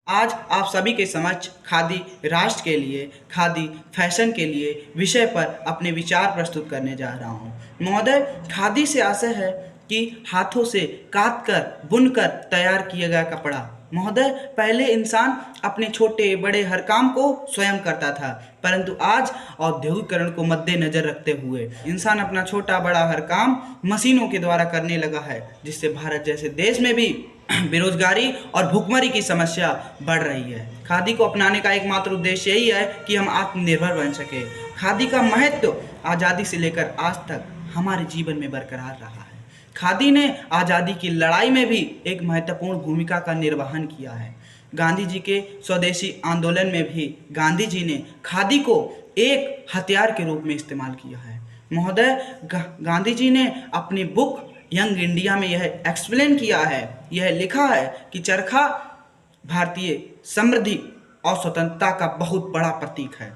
आज आप सभी के समक्ष खादी राष्ट्र के लिए, खादी फैशन के लिए विषय पर अपने विचार प्रस्तुत करने जा रहा हूँ। महोदय, खादी से आशय है कि हाथों से काट कर, बुनकर तैयार किया गया कपड़ा। महोदय, पहले इंसान अपने छोटे बड़े हर काम को स्वयं करता था, परंतु आज औद्योगिकरण को मद्देनजर रखते हुए इंसान अपना छोटा बड़ा हर काम मशीनों के द्वारा करने लगा है, जिससे भारत जैसे देश में भी बेरोजगारी और भुखमरी की समस्या बढ़ रही है। खादी को अपनाने का एकमात्र उद्देश्य यही है कि हम आत्मनिर्भर बन सके। खादी का महत्व आज़ादी से लेकर आज तक हमारे जीवन में बरकरार रहा है। खादी ने आज़ादी की लड़ाई में भी एक महत्वपूर्ण भूमिका का निर्वहन किया है। गांधी जी के स्वदेशी आंदोलन में भी गांधी जी ने खादी को एक हथियार के रूप में इस्तेमाल किया है। महोदय, गांधी जी ने अपनी बुक यंग इंडिया में यह एक्सप्लेन किया है, यह लिखा है कि चरखा भारतीय समृद्धि और स्वतंत्रता का बहुत बड़ा प्रतीक है।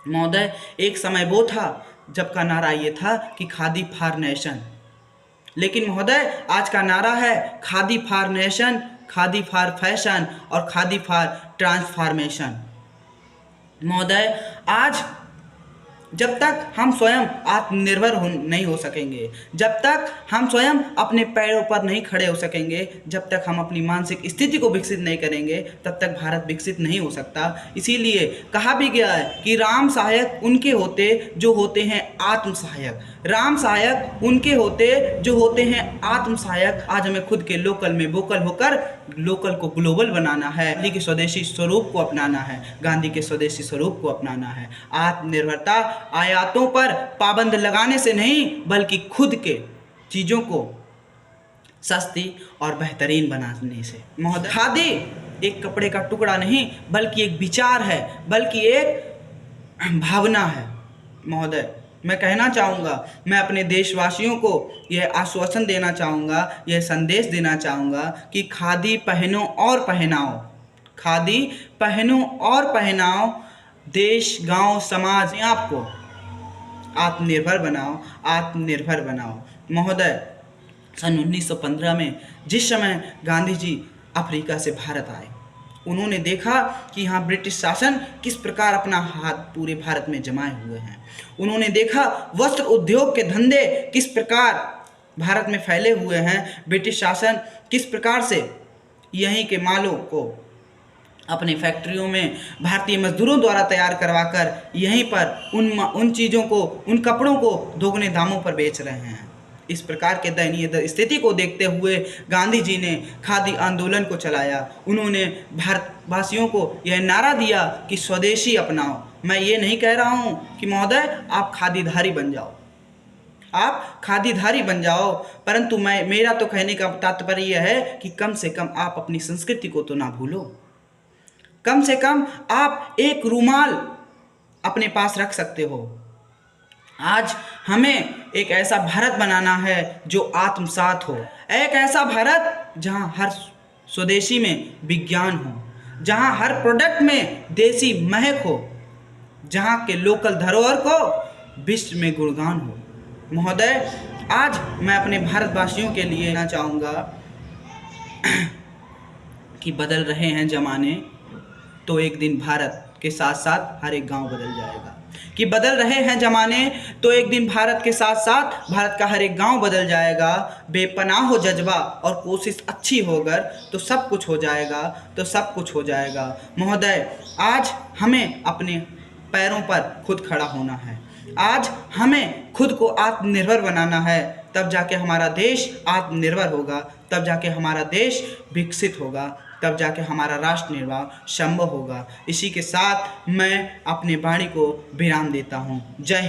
महोदय, एक समय वो था जब का नारा ये था कि खादी फॉर नेशन, लेकिन महोदय आज का नारा है khadi for nation, khadi for fashion और खादी फॉर ट्रांसफॉर्मेशन। महोदय, आज जब तक हम स्वयं आत्मनिर्भर नहीं हो सकेंगे, जब तक हम स्वयं अपने पैरों पर नहीं खड़े हो सकेंगे, जब तक हम अपनी मानसिक स्थिति को विकसित नहीं करेंगे, तब तक भारत विकसित नहीं हो सकता। इसीलिए कहा भी गया है कि राम सहायक उनके होते जो होते हैं आत्म सहायक, राम सहायक उनके होते जो होते हैं आत्म सहायक। आज हमें खुद के लोकल में वोकल होकर लोकल को ग्लोबल बनाना है, गांधी के स्वदेशी स्वरूप को अपनाना है, गांधी के स्वदेशी स्वरूप को अपनाना है। आत्मनिर्भरता आयातों पर पाबंद लगाने से नहीं, बल्कि खुद के चीज़ों को सस्ती और बेहतरीन बनाने से। महोदय, खादी एक कपड़े का टुकड़ा नहीं, बल्कि एक विचार है, बल्कि एक भावना है। महोदय, मैं कहना चाहूँगा, मैं अपने देशवासियों को यह आश्वासन देना चाहूँगा, यह संदेश देना चाहूँगा कि खादी पहनो और पहनाओ, खादी पहनो और पहनाओ, देश गांव समाज में आपको आत्मनिर्भर बनाओ, आत्मनिर्भर बनाओ। महोदय, सन 1915 में जिस समय गांधी जी अफ्रीका से भारत आए, उन्होंने देखा कि यहाँ ब्रिटिश शासन किस प्रकार अपना हाथ पूरे भारत में जमाए हुए हैं। उन्होंने देखा वस्त्र उद्योग के धंधे किस प्रकार भारत में फैले हुए हैं, ब्रिटिश शासन किस प्रकार से यहीं के मालों को अपने फैक्ट्रियों में भारतीय मजदूरों द्वारा तैयार करवाकर यहीं पर उन चीज़ों को, उन कपड़ों को दोगुने दामों पर बेच रहे हैं। इस प्रकार के दयनीय स्थिति को देखते हुए गांधी जी ने खादी आंदोलन को चलाया। उन्होंने भारतवासियों को यह नारा दिया कि स्वदेशी अपनाओ। मैं ये नहीं कह रहा हूँ कि महोदय आप खादीधारी बन जाओ, आप खादीधारी बन जाओ, परंतु मेरा तो कहने का तात्पर्य यह है कि कम से कम आप अपनी संस्कृति को तो ना भूलो। कम से कम आप एक रुमाल अपने पास रख सकते हो। आज हमें एक ऐसा भारत बनाना है जो आत्मसात हो, एक ऐसा भारत जहां हर स्वदेशी में विज्ञान हो, जहां हर प्रोडक्ट में देसी महक हो, जहां के लोकल धरोहर को विश्व में गुणगान हो। महोदय, आज मैं अपने भारतवासियों के लिए कहना चाहूँगा कि बदल रहे हैं ज़माने, तो एक दिन भारत के साथ साथ हर एक गांव बदल जाएगा। कि बदल रहे हैं ज़माने, तो एक दिन भारत के साथ साथ भारत का हर एक गांव बदल जाएगा। बेपनाह हो जज्बा और कोशिश अच्छी होकर तो सब कुछ हो जाएगा, तो सब कुछ हो जाएगा। महोदय, आज हमें अपने पैरों पर खुद खड़ा होना है, आज हमें खुद को आत्मनिर्भर बनाना है, तब जाके हमारा देश आत्मनिर्भर होगा, तब जाके हमारा देश विकसित होगा, तब जाके हमारा राष्ट्र निर्वाह संभव होगा। इसी के साथ मैं अपने वाणी को विराम देता हूँ। जय